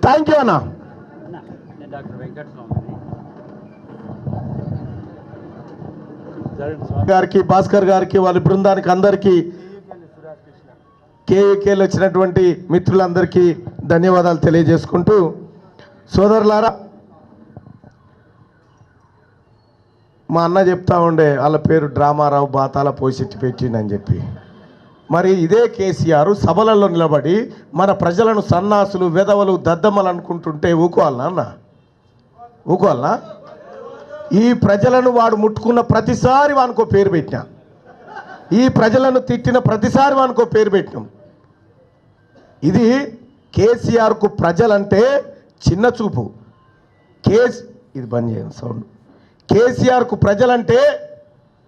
Thank you అన్న. గారికి, భాస్కర్ గారికి, వాళ్ళ బృందానికి అందరికీ, కేఏకేలు వచ్చినటువంటి మిత్రులందరికీ ధన్యవాదాలు తెలియజేసుకుంటూ, సోదరులారా, మా అన్న చెప్తా ఉండే వాళ్ళ పేరు డ్రామారావు బాతాల పోషెట్టి పెట్టిండని చెప్పి. మరి ఇదే కేసీఆర్ సభలలో నిలబడి మన ప్రజలను సన్నాసులు, వెధవలు, దద్దమ్మలు అనుకుంటుంటే ఊకోవాలనా అన్న? ఊకోవాలనా? ఈ ప్రజలను వాడు ముట్టుకున్న ప్రతిసారి వానికో పేరు పెట్టినా, ఈ ప్రజలను తిట్టిన ప్రతిసారి వానికో పేరు పెట్టినాం. ఇది కేసీఆర్కు ప్రజలంటే చిన్న చూపు. ఇది బంద్ చేయండి సౌండ్. కేసీఆర్కు ప్రజలంటే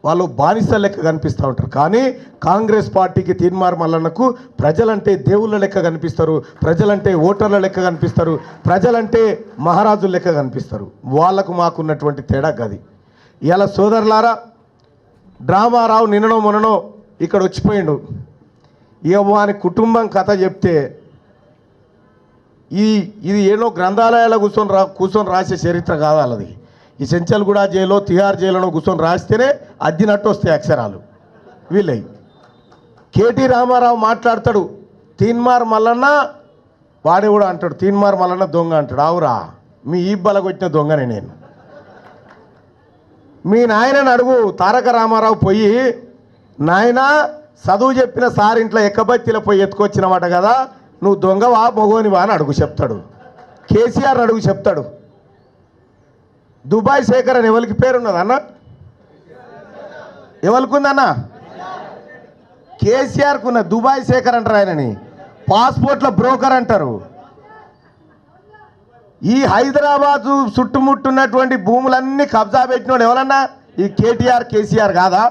వాళ్ళు బానిస లెక్క కనిపిస్తూ ఉంటారు. కానీ కాంగ్రెస్ పార్టీకి, తీన్మార్ మల్లన్నకు ప్రజలంటే దేవుళ్ళ లెక్క కనిపిస్తారు, ప్రజలంటే ఓటర్ల లెక్క కనిపిస్తారు, ప్రజలంటే మహారాజుల లెక్క కనిపిస్తారు. వాళ్లకు మాకున్నటువంటి తేడా గది. ఇలా సోదరులారా, డ్రామారావు నిన్ననో మొన్ననో ఇక్కడ వచ్చిపోయిండు. ఇక వాని కుటుంబం కథ చెప్తే ఇది ఏదో గ్రంథాలయాల్లో కూర్చొని రాసే చరిత్ర కాదు వాళ్ళది. ఈ చెంచల్గూడ జైల్లో, తిహార్ జైలులో కూర్చొని రాస్తేనే అద్దినట్టు వస్తాయి అక్షరాలు వీళ్ళవి. కేటీ రామారావు మాట్లాడతాడు, తీన్మార్ మల్లన్న వాడే కూడా అంటాడు, తీన్మార్ మల్లన్న దొంగ అంటాడు. అవురా, మీ ఈబ్బలకు వచ్చిన దొంగనే నేను. మీ నాయనని అడుగు, తారక రామారావు పోయి, నాయన చదువు చెప్పిన సార్ ఇంట్లో ఎక్కబత్తిలో పోయి ఎత్తుకొచ్చినమాట కదా, నువ్వు దొంగవా మొగోనివా అని అడుగు చెప్తాడు. కేసీఆర్ అడుగు చెప్తాడు. దుబాయ్ శేఖర్ అని ఎవరికి పేరున్నది అన్న? ఎవరికుందన్న? కేసీఆర్కు ఉన్న. దుబాయ్ శేఖర్ అంటారు ఆయనని, పాస్పోర్ట్ల బ్రోకర్ అంటారు. ఈ హైదరాబాదు చుట్టుముట్టున్నటువంటి భూములన్నీ కబ్జా పెట్టినోడు ఎవరన్నా? ఈ కేసీఆర్ కాదా?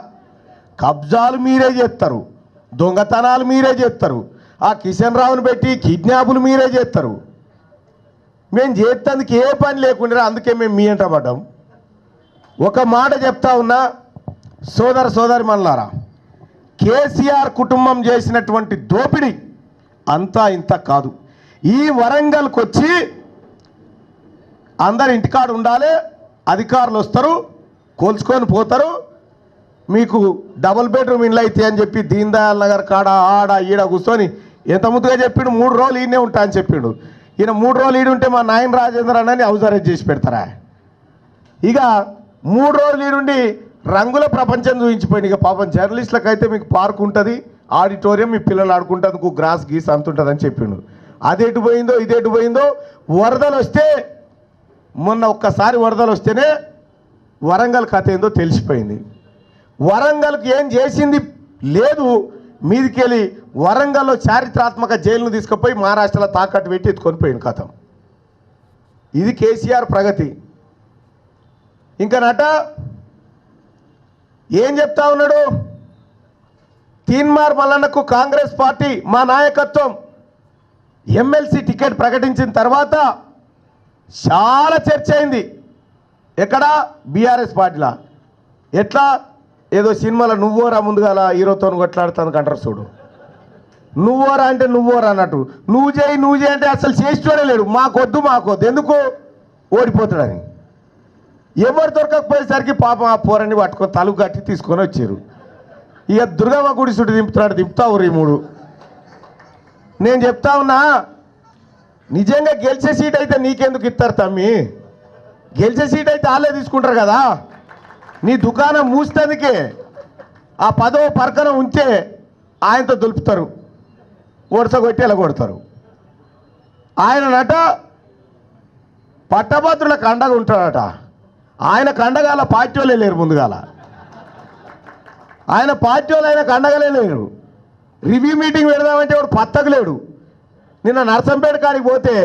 కబ్జాలు మీరే చేస్తారు, దొంగతనాలు మీరే చేస్తారు, ఆ కిషన్ రావును పెట్టి కిడ్నాపులు మీరే చేస్తారు. మేము చేసేందుకు ఏ పని లేకుండా అందుకే మేము మీ అంట పడ్డాం. ఒక మాట చెప్తా ఉన్నా సోదరి మనలారా, కేసీఆర్ కుటుంబం చేసినటువంటి దోపిడీ అంతా ఇంత కాదు. ఈ వరంగల్కి వచ్చి అందరు ఇంటికాడ ఉండాలి, అధికారులు వస్తారు, కోల్చుకొని పోతారు, మీకు డబుల్ బెడ్రూమ్ ఇండ్లు అయితే అని చెప్పి దీన్ దయాళ్ నగర్ కాడ ఆడ ఈడ కూర్చొని ఎంత ముద్దుగా చెప్పిండు. 3 రోజులు ఈయనే ఉంటా అని చెప్పిండు. ఈయన 3 రోజులు ఈడుంటే మా నాయన రాజేంద్ర అన్నని హౌస్ అరెస్ట్ చేసి పెడతారా? ఇక 3 రోజులు ఈడుండి రంగుల ప్రపంచం చూపించిపోయింది. ఇక పాపం జర్నలిస్టులకు అయితే మీకు పార్క్ ఉంటుంది, ఆడిటోరియం, మీ పిల్లలు ఆడుకుంటేందుకు గ్రాస్ గీస్ అంత ఉంటుందని చెప్పిండు. అది ఎటు పోయిందో ఇది ఎటు పోయిందో. వరదలు వస్తే, మొన్న ఒక్కసారి వరదలు వస్తేనే వరంగల్ కథ ఏందో తెలిసిపోయింది. వరంగల్కి ఏం చేసింది లేదు. మీదికెళ్ళి వరంగల్లో చారిత్రాత్మక జైలును తీసుకుపోయి మహారాష్ట్రలో తాకట్టు పెట్టి ఎత్తుకొని పోయింది కథం. ఇది కేసీఆర్ ప్రగతి. ఇంకా నట ఏం చెప్తా ఉన్నాడు? తీన్మార్ మల్లన్నకు కాంగ్రెస్ పార్టీ మా నాయకత్వం ఎమ్మెల్సీ టికెట్ ప్రకటించిన తర్వాత చాలా చర్చ అయింది. ఎక్కడ? బీఆర్ఎస్ పార్టీలా. ఎట్లా? ఏదో సినిమాలో నువ్వోరా ముందుగాల హీరోతో కొట్లాడుతాను అంటారు చూడు. నువ్వోరా అంటే నువ్వోరా అన్నట్టు, నువ్వు చేయి అంటే అసలు చేసి చూడలేడు. మాకొద్దు ఎందుకు? ఓడిపోతాడని. ఎవరు దొరకకపోయేసరికి పాపం ఆ పోరని పట్టుకొని తలుపు కట్టి తీసుకొని వచ్చారు. ఇక దుర్గమ్మ గుడి చుట్టూ దింపుతావు రీ 3. నేను చెప్తా ఉన్నా, నిజంగా గెలిచే సీట్ అయితే నీకెందుకు ఇస్తారు తమ్మి? గెలిచే సీట్ అయితే వాళ్ళే తీసుకుంటారు కదా. నీ దుకాణం మూసేందుకే ఆ 10వ పరకన ఉంటే ఆయనతో దులుపుతారు, ఓడసగొట్టి ఎలా కొడతారు. ఆయన నట పట్టభద్రులకు అండగా ఉంటాడట. ఆయన కండగాల పార్టీ వాళ్ళే లేరు. ముందుగాల ఆయన పార్టీ వాళ్ళు ఆయనకు అండగాలే లేరు. రివ్యూ మీటింగ్ పెడదామంటే వాడు పత్తకు లేడు. నిన్న నర్సంపేట కాడికి పోతే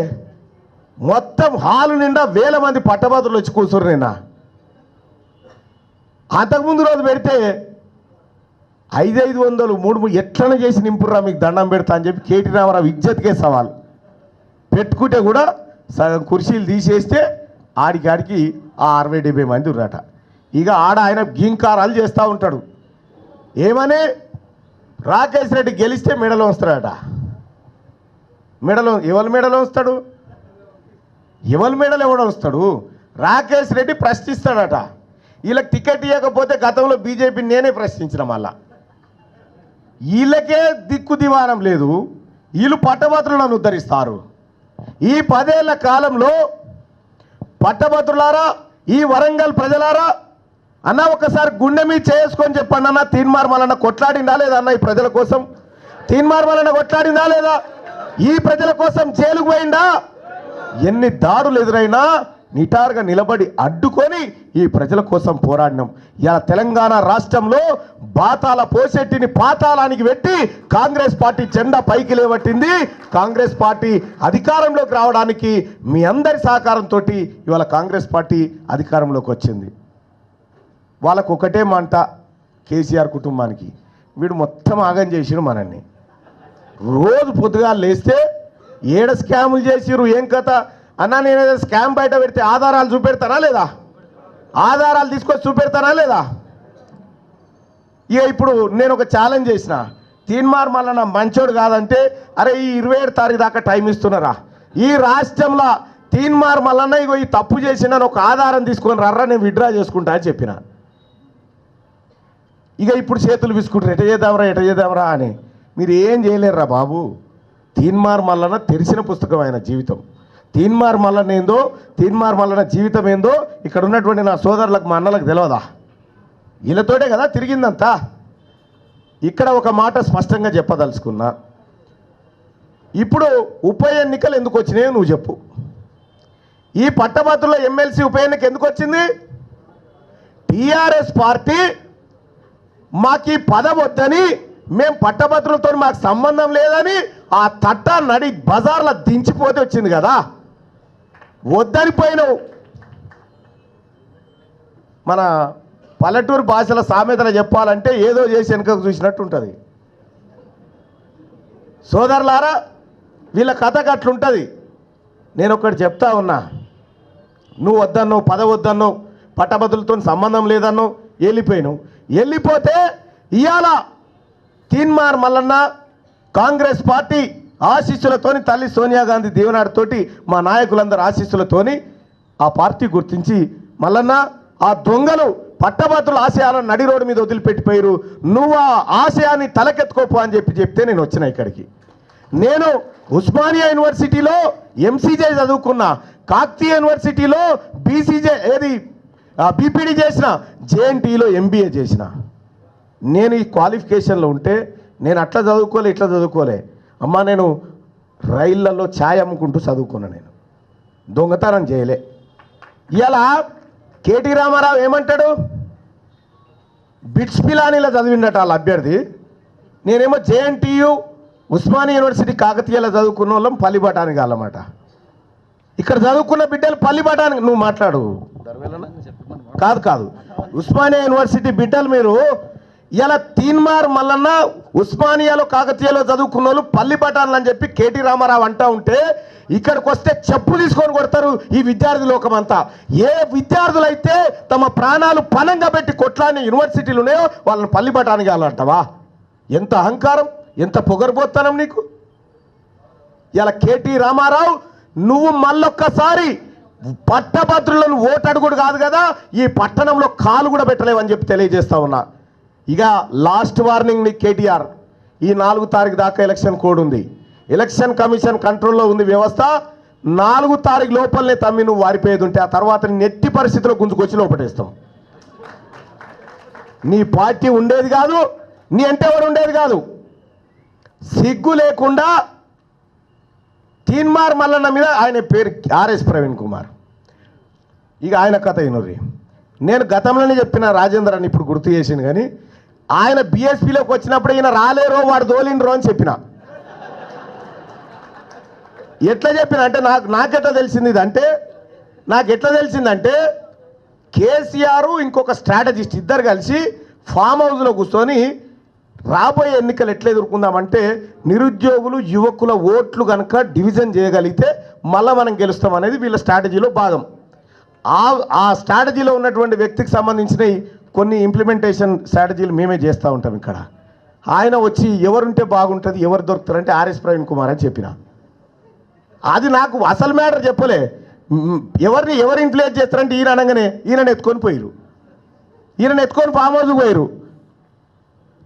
మొత్తం హాలు నిండా 1000 మంది పట్టభద్రులు వచ్చి కూర్చున్నారు. నిన్న అంతకుముందు రోజు పెడితే 500 3 ఎట్లనే చేసి నింపుర్రా మీకు దండం పెడతా అని చెప్పి కేటీ రామారావు ఇజ్జత్కే సవాల్ పెట్టుకుంటే కూడా సగం కుర్చీలు తీసేస్తే ఆడికి ఆ 60-70 మంది ఉన్నారట. ఇక ఆయన గింకారాలు చేస్తూ ఉంటాడు. ఏమని? రాకేష్ రెడ్డి గెలిస్తే మెడలో వస్తాడట. ఎవరి మెడలో వస్తాడు? ఎవరి మేడలు ఎవడో వస్తాడు? రాకేష్ రెడ్డి ప్రశ్నిస్తాడట. వీళ్ళకి టికెట్ ఇవ్వకపోతే గతంలో బీజేపీ నేనే ప్రశ్నించిన మళ్ళా. వీళ్ళకే దిక్కు దివానం లేదు, వీళ్ళు పట్టభద్రులను ఉద్ధరిస్తారు. ఈ 10 ఏళ్ల కాలంలో పట్టభద్రులారా, ఈ వరంగల్ ప్రజలారా, అన్న ఒకసారి గుండె మీద చేసుకొని చెప్పండి అన్న, తీన్మార్ మల్లన్న కొట్లాడిందా లేదా అన్న? ఈ ప్రజల కోసం తీన్మార్ మల్లన్న కొట్లాడిందా లేదా? ఈ ప్రజల కోసం జైలుకు పోయిందా? ఎన్ని దాడులు ఎదురైనా నిటారుగా నిలబడి అడ్డుకొని ఈ ప్రజల కోసం పోరాడినాం. ఇలా తెలంగాణ రాష్ట్రంలో బాతాల పోసెట్టిని పాతాళానికి పెట్టి కాంగ్రెస్ పార్టీ జెండా పైకి లేవట్టింది. కాంగ్రెస్ పార్టీ అధికారంలోకి రావడానికి మీ అందరి సహకారంతో ఇవాళ కాంగ్రెస్ పార్టీ అధికారంలోకి వచ్చింది. వాళ్ళకు ఒకటే మంట, కేసీఆర్ కుటుంబానికి, వీడు మొత్తం ఆగం చేసిరు మనల్ని. రోజు పొద్దుగా లేస్తే ఏడ స్కాములు చేసిరు, ఏం కథ అన్నా? నేను ఏదో స్కామ్ బయట పెడితే ఆధారాలు చూపెడతానా లేదా? ఆధారాలు తీసుకొచ్చి చూపెడతానా లేదా? ఇక ఇప్పుడు నేను ఒక ఛాలెంజ్ చేసిన, తీన్మార్ మల్లన్న మంచోడు కాదంటే, అరే ఈ 27 తారీఖు దాకా టైం ఇస్తున్నారా? ఈ రాష్ట్రంలో తీన్మార్ మల్లన్న ఇగో ఈ తప్పు చేసిన ఒక ఆధారం తీసుకొని రర్రా, నేను విత్డ్రా చేసుకుంటా అని చెప్పిన. ఇక ఇప్పుడు చేతులు విసుకుంటారు, ఎట చేద్దాంరా అని. మీరు ఏం చేయలేరురా బాబు. తీన్మార్ మల్లన్న తెరిచిన పుస్తకం ఆయన జీవితం. తీన్మార్ మల్లన్న ఏందో, తీన్మార్ మల్లన్న జీవితం ఏందో ఇక్కడ ఉన్నటువంటి నా సోదరులకు, మా అన్నలకు తెలియదా? వీళ్ళతోటే కదా తిరిగిందంతా. ఇక్కడ ఒక మాట స్పష్టంగా చెప్పదలుచుకున్నా. ఇప్పుడు ఉప ఎన్నికలు ఎందుకు వచ్చినాయో నువ్వు చెప్పు. ఈ పట్టభద్రుల ఎమ్మెల్సీ ఉప ఎన్నిక ఎందుకు వచ్చింది? టీఆర్ఎస్ పార్టీ మాకు ఈ పదవి వద్దని, మేము పట్టభద్రులతో మాకు సంబంధం లేదని ఆ తట్ట నడి బజార్లో దించిపోతే వచ్చింది కదా. వద్దని పోయినావు. మన పల్లెటూరు భాషల సామెతలు చెప్పాలంటే ఏదో చేసి వెనుకకు చూసినట్టు ఉంటుంది. సోదరులారా, వీళ్ళ కథ అట్లుంటుంది. నేను ఒకటి చెప్తా ఉన్నా, నువ్వు వద్దన్నావు, పదవి వద్దన్నావు, పట్టభద్రులతో సంబంధం లేదన్నావు, వెళ్ళిపోయినావు. వెళ్ళిపోతే ఇవాళ తీన్మార్ మల్లన్న కాంగ్రెస్ పార్టీ ఆశీస్సులతోని, తల్లి సోనియా గాంధీ దీవెనాడుతోటి, మా నాయకులందరూ ఆశీస్సులతోని ఆ పార్టీ గుర్తించి, మల్లన్న ఆ దొంగలు పట్టభద్రుల ఆశయాలను నడి రోడ్డు మీద వదిలిపెట్టిపోయారు, నువ్వు ఆ ఆశయాన్ని తలకెత్తుకోపో అని చెప్తే నేను వచ్చిన ఇక్కడికి. నేను ఉస్మానియా యూనివర్సిటీలో ఎంసీజే చదువుకున్నా, కాకతీయ యూనివర్సిటీలో బీపీడీ చేసిన, జేఎన్టీలో ఎంబీఏ చేసిన. నేను ఈ క్వాలిఫికేషన్లో ఉంటే నేను అట్లా చదువుకోలే, ఇట్లా చదువుకోలే అమ్మా. నేను రైళ్లలో ఛాయ్ అమ్ముకుంటూ చదువుకున్నా, నేను దొంగతనం చేయలే. ఇలా కేటీ రామారావు ఏమంటాడు? బిట్స్ పిలానీలో చదివిండట వాళ్ళ అభ్యర్థి. నేనేమో జేఎన్టీయు ఉస్మానియా యూనివర్సిటీ కాకతీయలో చదువుకున్న వాళ్ళం పల్లిబటానికి వాళ్ళమాట. ఇక్కడ చదువుకున్న బిడ్డలు పల్లిబటానికి, నువ్వు మాట్లాడు. కాదు ఉస్మానియా యూనివర్సిటీ బిడ్డలు మీరు. ఇలా తీన్మార్ మల్లన్న ఉస్మానియాలో కాకతీయలో చదువుకున్న వాళ్ళు పల్లిబటాన్లు అని చెప్పి కేటీ రామారావు అంటా ఉంటే, ఇక్కడికి వస్తే చెప్పు తీసుకొని కొడతారు ఈ విద్యార్థి లోకం అంతా. ఏ విద్యార్థులైతే తమ ప్రాణాలు పణంగా పెట్టి కొట్లాడిన యూనివర్సిటీలు ఉన్నాయో వాళ్ళని పల్లిబటానికి వెళ్ళంటావా? ఎంత అహంకారం, ఎంత పొగరబోత్తనం నీకు. ఇలా కేటీ రామారావు, నువ్వు మళ్ళొక్కసారి పట్టభద్రులను ఓటు అడుగుడు కాదు కదా, ఈ పట్టణంలో కాలు కూడా పెట్టలేవని చెప్పి తెలియజేస్తా ఉన్నా. ఇక లాస్ట్ వార్నింగ్ నీకు కేటీఆర్. ఈ 4 తారీఖు దాకా ఎలక్షన్ కోడ్ ఉంది. ఎలక్షన్ కమిషన్ కంట్రోల్లో ఉంది వ్యవస్థ. 4 తారీఖు లోపలనే తమ్మి నువ్వు వారిపోయేది ఉంటే, ఆ తర్వాత నెట్టి పరిస్థితిలో గుంజుకొచ్చి లోపటేస్తాం. నీ పార్టీ ఉండేది కాదు, నీ అంటే ఎవరు ఉండేది కాదు. సిగ్గు లేకుండా తీన్మార్ మల్లన్న మీద, ఆయన పేరు ఆర్ఎస్ ప్రవీణ్ కుమార్. ఇక ఆయన కథ అయినరి. నేను గతంలోనే చెప్పిన, రాజేంద్ర అని ఇప్పుడు గుర్తు చేసింది, కానీ ఆయన బీఎస్పీలోకి వచ్చినప్పుడు ఈయన రాలేరో వాడు దోలిండ్రో అని చెప్పిన. ఎట్లా చెప్పిన అంటే, నాకెట్లా తెలిసింది ఇదంటే, నాకెట్లా తెలిసిందంటే కేసీఆర్ ఇంకొక స్ట్రాటజిస్ట్ ఇద్దరు కలిసి ఫామ్ హౌస్లో కూర్చొని రాబోయే ఎన్నికలు ఎట్లా ఎదుర్కొందామంటే, నిరుద్యోగులు యువకుల ఓట్లు కనుక డివిజన్ చేయగలిగితే మళ్ళీ మనం గెలుస్తాం అనేది వీళ్ళ స్ట్రాటజీలో భాగం. ఆ స్ట్రాటజీలో ఉన్నటువంటి వ్యక్తికి సంబంధించిన కొన్ని ఇంప్లిమెంటేషన్ స్ట్రాటజీలు మేమే చేస్తూ ఉంటాం ఇక్కడ. ఆయన వచ్చి ఎవరుంటే బాగుంటుంది, ఎవరు దొరుకుతారంటే ఆర్ఎస్ ప్రవీణ్ కుమార్ అని చెప్పిన. అది నాకు అసలు మ్యాటర్ చెప్పలే. ఎవరు ఇన్ఫ్లుయెన్స్ చేస్తారంటే ఈయన అనగానే ఈయనను ఎత్తుకొని పోయారు, ఈయనను ఎత్తుకొని ఫామ్ హౌస్కి పోయారు.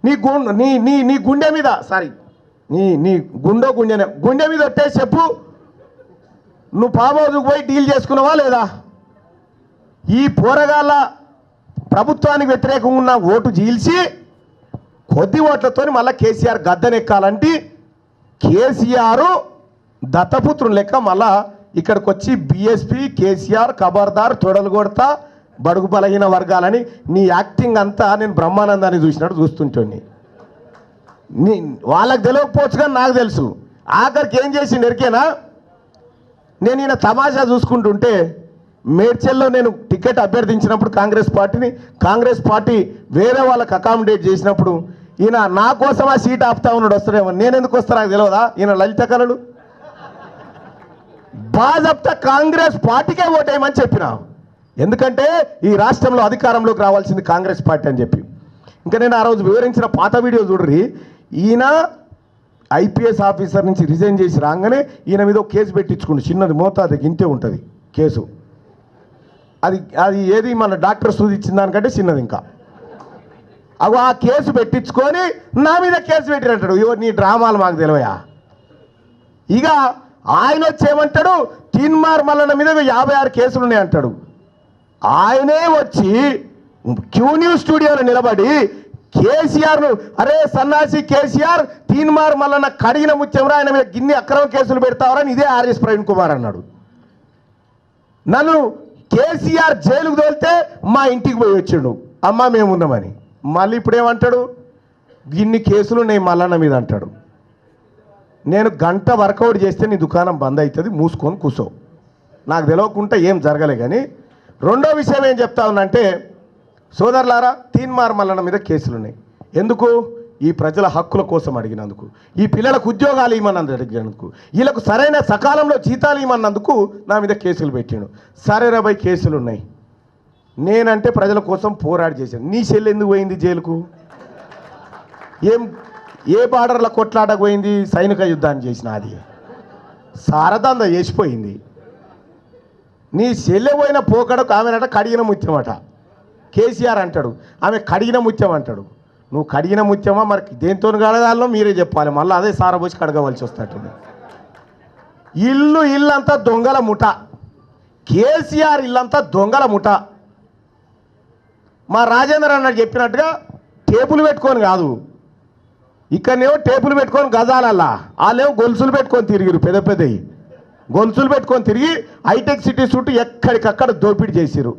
నీ గుండె మీద సారీ నీ గుండె మీద ఒట్టేసి చెప్పు, నువ్వు ఫామ్ హౌస్కి పోయి డీల్ చేసుకున్నావా లేదా? ఈ పోరగాళ్ళ ప్రభుత్వానికి వ్యతిరేకంగా ఉన్న ఓటు చీల్చి కొద్ది ఓట్లతో మళ్ళీ కేసీఆర్ గద్దెనెక్కాలంటే కేసీఆర్ దత్తపుత్రుని లెక్క మళ్ళా ఇక్కడికి వచ్చి బీఎస్పీ కేసీఆర్ ఖబర్దార్ తొడలు కొడతా బడుగు బలహీన వర్గాలని నీ యాక్టింగ్ అంతా నేను బ్రహ్మానందాన్ని చూసినట్టు చూస్తుంటోని. వాళ్ళకి తెలియకపోవచ్చు కానీ నాకు తెలుసు. ఆఖరికి ఏం చేసిండు ఎరికేనా? నేను ఈయన తమాషా చూసుకుంటుంటే మేడ్చల్లో నేను టికెట్ అభ్యర్థించినప్పుడు కాంగ్రెస్ పార్టీ వేరే వాళ్ళకి అకామిడేట్ చేసినప్పుడు ఈయన నా కోసం ఆ సీట్ ఆపుతా ఉన్నాడు, వస్తాడేమో. నేను ఎందుకు వస్తా నాకు తెలియదా? ఈయన లలిత కళలు బాజప్తా కాంగ్రెస్ పార్టీకే ఓటేయమని చెప్పిన. ఎందుకంటే ఈ రాష్ట్రంలో అధికారంలోకి రావాల్సింది కాంగ్రెస్ పార్టీ అని చెప్పి. ఇంకా నేను ఆ రోజు వివరించిన పాత వీడియో చూడరి. ఈయన ఐపీఎస్ ఆఫీసర్ నుంచి రిజైన్ చేసి రాగానే ఈయన మీద ఒక కేసు పెట్టించుకుండు, చిన్నది మోతాది గింతే ఉంటుంది కేసు. అది ఏది మన డాక్టర్ సూది ఇచ్చిన దానికంటే చిన్నది. ఇంకా అవి ఆ కేసు పెట్టించుకొని నా మీద కేసు పెట్టినట్టాడు. నీ డ్రామాలు మాకు తెలివయా? ఇక ఆయన వచ్చేమంటాడు, తీన్మార్ మల్లన్న మీద 56 కేసులు ఉన్నాయి అంటాడు. ఆయనే వచ్చి క్యూ న్యూస్ స్టూడియోలో నిలబడి కేసీఆర్ను, అరే సన్నాసి కేసీఆర్, తీన్మార్ మల్లన్న కడిగిన ముత్యంరా, ఆయన మీద గిన్ని అక్రమ కేసులు పెడతావరని ఇదే ఆర్ఎస్ ప్రవీణ్ కుమార్ అన్నాడు. నన్ను కేసీఆర్ జైలుకు తోలితే మా ఇంటికి పోయి వచ్చిండు, అమ్మ మేమున్నామని. మళ్ళీ ఇప్పుడు ఏమంటాడు, గిన్ని కేసులు ఉన్నాయి మల్లన్న మీద అంటాడు. నేను గంట వర్కౌట్ చేస్తే నీ దుకాణం బంద్ అవుతుంది, మూసుకొని కూసో. నాకు తెలియకుండా ఏం జరగలే. కానీ రెండో విషయం ఏం చెప్తా ఉన్నంటే, సోదరులారా, తీన్మార్ మల్లన్న మీద కేసులు ఉన్నాయి. ఎందుకు? ఈ ప్రజల హక్కుల కోసం అడిగినందుకు, ఈ పిల్లలకు ఉద్యోగాలు ఇవ్వమన్నందుకు అడిగినందుకు, వీళ్ళకు సరైన సకాలంలో జీతాలు ఇవ్వమన్నందుకు నా మీద కేసులు పెట్టాడు. సరే 20 కేసులు ఉన్నాయి. నేనంటే ప్రజల కోసం పోరాడి చేశాను. నీ చెల్లి ఎందుకు పోయింది జైలుకు? ఏ బార్డర్ల కొట్లాటకు పోయింది? సైనిక యుద్ధాన్ని చేసిన అది సారదంద చేసిపోయింది. నీ చెల్లె పోయిన పోకడకు ఆమెనట కడిగిన ముత్యమట. కేసీఆర్ అంటాడు ఆమె కడిగిన ముత్యం అంటాడు. నువ్వు కడిగిన ముత్యమా మరి దేంతో కడగాలో మీరే చెప్పాలి. మళ్ళీ అదే సారబోసి కడగవలసి వస్తుంది. ఇల్లంతా దొంగల ముఠ. కేసీఆర్ ఇల్లంతా దొంగల ముఠ. మా రాజేంద్ర అన్న చెప్పినట్టుగా టేపులు పెట్టుకొని కాదు, ఇక్కడనేమో టేపులు పెట్టుకొని గజాలల్లా, వాళ్ళేమో గొలుసులు పెట్టుకొని తిరిగిరు, పెద్దవి గొలుసులు పెట్టుకొని తిరిగి హైటెక్ సిటీ చుట్టూ ఎక్కడికక్కడ దోపిడీ చేసిరు.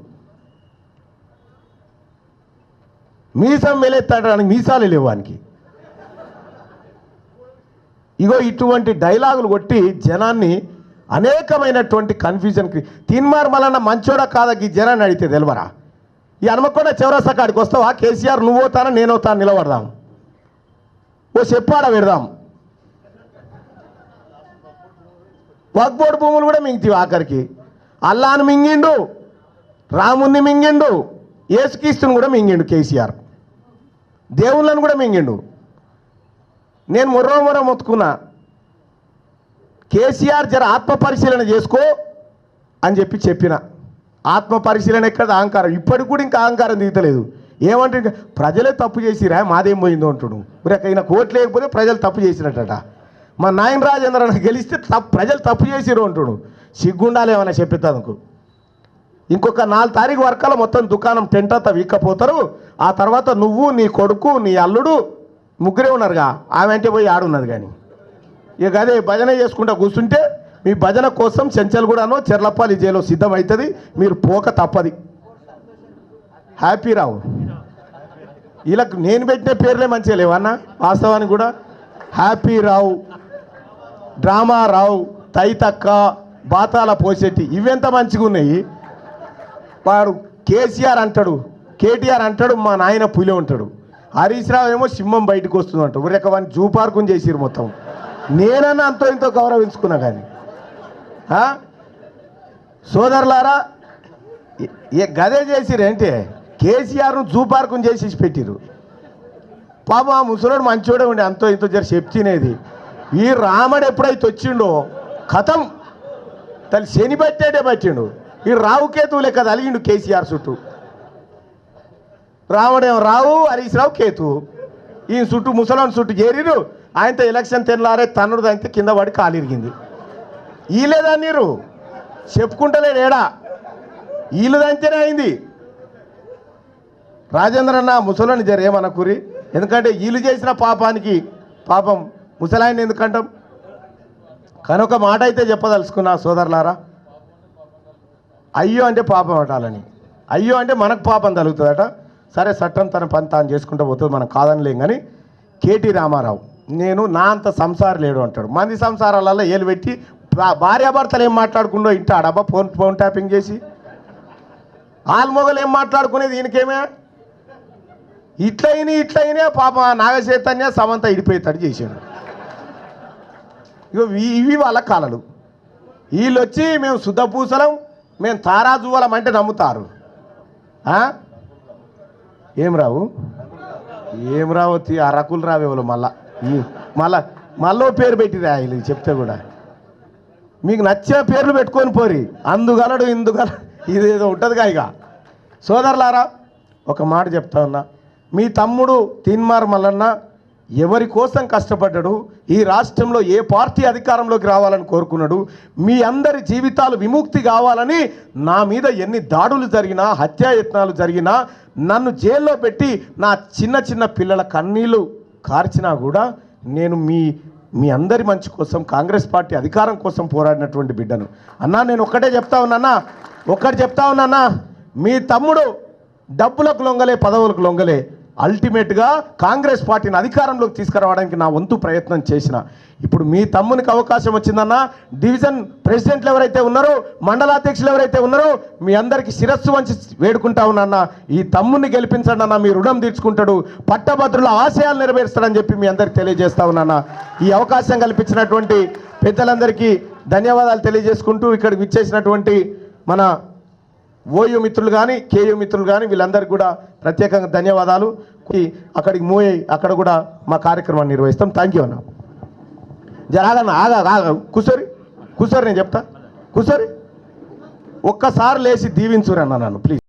మీసం మెలెత్తడానికి మీసాలు లేవానికి. ఇగో ఇటువంటి డైలాగులు కొట్టి జనాన్ని అనేకమైనటువంటి కన్ఫ్యూజన్కి. తీన్మార్ మల్లన్న మంచోడా కాదా ఈ జనాన్ని అడిగితే తెలియరా? ఈ హనుమకొండ చౌరస్తా కాడికి వస్తావా? కేసీఆర్ నువ్వు పోతానా నేను అవుతాను, నిలబడదాం, ఓ చెప్పాడ పెడదాం. వక్బోర్డు భూములు కూడా మింగితీవి. ఆఖరికి అల్లాను మింగిండు, రాముని మింగిండు, ఏసుక్రీస్తుని కూడా మింగిండు కేసీఆర్, దేవుళ్ళను కూడా మింగిండు. నేను మొర్ర మొత్తుకున్నా, కేసీఆర్ జర ఆత్మ పరిశీలన చేసుకో అని చెప్పిన. ఆత్మ పరిశీలన ఎక్కడ? అహంకారం. ఇప్పటికి కూడా ఇంకా అహంకారం దిగుతలేదు. ఏమంటే ఇంకా ప్రజలే తప్పు చేసిరా, మాదేం పోయిందో అంటుడు. ఈయన కోట్లు లేకపోతే ప్రజలు తప్పు చేసినట్టట. మా నాయన రాజేంద్ర గెలిస్తే ప్రజలు తప్పు చేసిరు అంటుడు. సిగ్గుండాలి ఏమన్నా చెప్పేందుకు. ఇంకొక 4 తారీఖు వరకల్లా మొత్తం దుకాణం టెంట్ అంతా వీక్కపోతారు. ఆ తర్వాత నువ్వు, నీ కొడుకు, నీ అల్లుడు ముగ్గురే ఉన్నారుగా, ఆమె అంటే పోయి ఆడున్నది. కానీ ఇక అదే భజన చేసుకుంటా కూర్చుంటే మీ భజన కోసం చెంచల్గూడనో చెర్లపల్లి జైలు సిద్ధమవుతుంది, మీరు పోక తప్పది. హ్యాపీ రావు వీళ్ళకు నేను పెట్టిన పేర్లే మంచిగా లేవన్నా వాస్తవానికి కూడా. హ్యాపీ రావు, డ్రామా రావు, తైతక్క, బాతాల పోసెట్టి ఇవెంత మంచిగా ఉన్నాయి. వాడు కేసీఆర్ అంటాడు, కేటీఆర్ అంటాడు మా నాయన పులి ఉంటాడు, హరీష్ రావు ఏమో సింహం బయటకు వస్తుంది అంటాడు. ఊరిక వాడిని జూ పార్కుని చేసిరు మొత్తం. నేనన్నా అంతో ఇంతో గౌరవించుకున్నా. కానీ సోదరులారా గదే చేసిరేంటే కేసీఆర్ను జూ పార్కుని చేసి పెట్టిరు. పాపం ఆ ముసలోడు మంచోడే ఉండే, అంతో ఇంతో జర చెప్తినేది. ఈ రాముడు ఎప్పుడైతే వచ్చిండో కథం తల్లి శని పట్టాడే పట్టిండు. ఈ రావుకేతువు లెక్క తలిగిండు కేసీఆర్ చుట్టూ. రావడేమో రావు, హరీష్ రావు కేతు. ఈయన చుట్టూ ముసలాన్ చుట్టూ చేరిరు. ఆయనతో ఎలక్షన్ తెల్లారే తన్నుడు అయితే కింద పడి కాలిరిగింది. వీళ్ళేదా నీరు చెప్పుకుంటలేడు ఏడా, వీళ్ళు దంతేనే అయింది. రాజేంద్ర అన్న ముసలాన్ని జరేమనకూరి, ఎందుకంటే వీళ్ళు చేసిన పాపానికి పాపం ముసలాయన్ని ఎందుకంటాం. కానీ ఒక మాట అయితే చెప్పదలుచుకున్నా సోదరులారా, అయ్యో అంటే పాపం అటాలని, అయ్యో అంటే మనకు పాపం తగులుతుందట. సరే చట్టం తన పని తాను చేసుకుంటూ పోతుంది, మనం కాదనిలేం. కానీ కేటీ రామారావు నేను నా అంత సంసారం లేడు అంటాడు. మంది సంసారాలలో ఏలు పెట్టి భార్యాభర్తలు ఏం మాట్లాడుకుంటూ ఇంటాడబ్బా ఫోన్ ట్యాపింగ్ చేసి. ఆల్మొగలు ఏం మాట్లాడుకునేది ఈయనకేమే. ఇట్లయినా పాప నాగచైతన్య సమంత ఇడిపోయేటట్టు చేశాడు. ఇక ఇవి వాళ్ళ కాలలు. వీళ్ళు వచ్చి మేము శుద్ధ పూసలం, మేము తారాజువలం అంటే నమ్ముతారు. ఏం రావు ఆ రకులు రావేవాళ్ళు మళ్ళీ పేరు పెట్టి రాయలు చెప్తే కూడా. మీకు నచ్చిన పేర్లు పెట్టుకొని పోరి, అందుగలడు ఇందుగలడు ఇదేదో ఉంటుందిగా. ఇక సోదరులారా ఒక మాట చెప్తా ఉన్నా, మీ తమ్ముడు తీన్మార్ మల్లన్న ఎవరి కోసం కష్టపడ్డాడు, ఈ రాష్ట్రంలో ఏ పార్టీ అధికారంలోకి రావాలని కోరుకున్నాడు, మీ అందరి జీవితాలు విముక్తి కావాలని నా మీద ఎన్ని దాడులు జరిగినా, హత్యాయత్నాలు జరిగినా, నన్ను జైల్లో పెట్టి నా చిన్న పిల్లల కన్నీళ్ళు కార్చినా కూడా నేను మీ అందరి మంచి కోసం, కాంగ్రెస్ పార్టీ అధికారం కోసం పోరాడినటువంటి బిడ్డను. అన్నా నేను ఒక్కటే చెప్తా ఉన్నా, మీ తమ్ముడు డబ్బులకు లొంగలే, పదవులకు లొంగలే. అల్టిమేట్గా కాంగ్రెస్ పార్టీని అధికారంలోకి తీసుకురావడానికి నా వంతు ప్రయత్నం చేసిన. ఇప్పుడు మీ తమ్మునికి అవకాశం వచ్చిందన్నా, డివిజన్ ప్రెసిడెంట్లు ఎవరైతే ఉన్నారో, మండలాధ్యక్షులు ఎవరైతే ఉన్నారో, మీ అందరికీ శిరస్సు వంచి వేడుకుంటా ఉన్నా, ఈ తమ్ముని గెలిపించండి అన్న, మీ రుణం తీర్చుకుంటాడు, పట్టభద్రుల ఆశయాలు నెరవేరుస్తాడని చెప్పి మీ అందరికి తెలియజేస్తా ఉన్నా. ఈ అవకాశం కల్పించినటువంటి పెద్దలందరికీ ధన్యవాదాలు తెలియజేసుకుంటూ, ఇక్కడికి విచ్చేసినటువంటి మన ఓయూ మిత్రులు కానీ, కేయూ మిత్రులు కానీ, వీళ్ళందరికీ కూడా ప్రత్యేకంగా ధన్యవాదాలు. అక్కడికి మూవ్ అయ్యి అక్కడ కూడా మా కార్యక్రమాన్ని నిర్వహిస్తాం. థ్యాంక్ యూ అన్న. జరాగన్న ఆగా కూర్చోరి నేను చెప్తా. కూర్చోరి ఒక్కసారి లేచి దీవించురన్న నన్ను ప్లీజ్.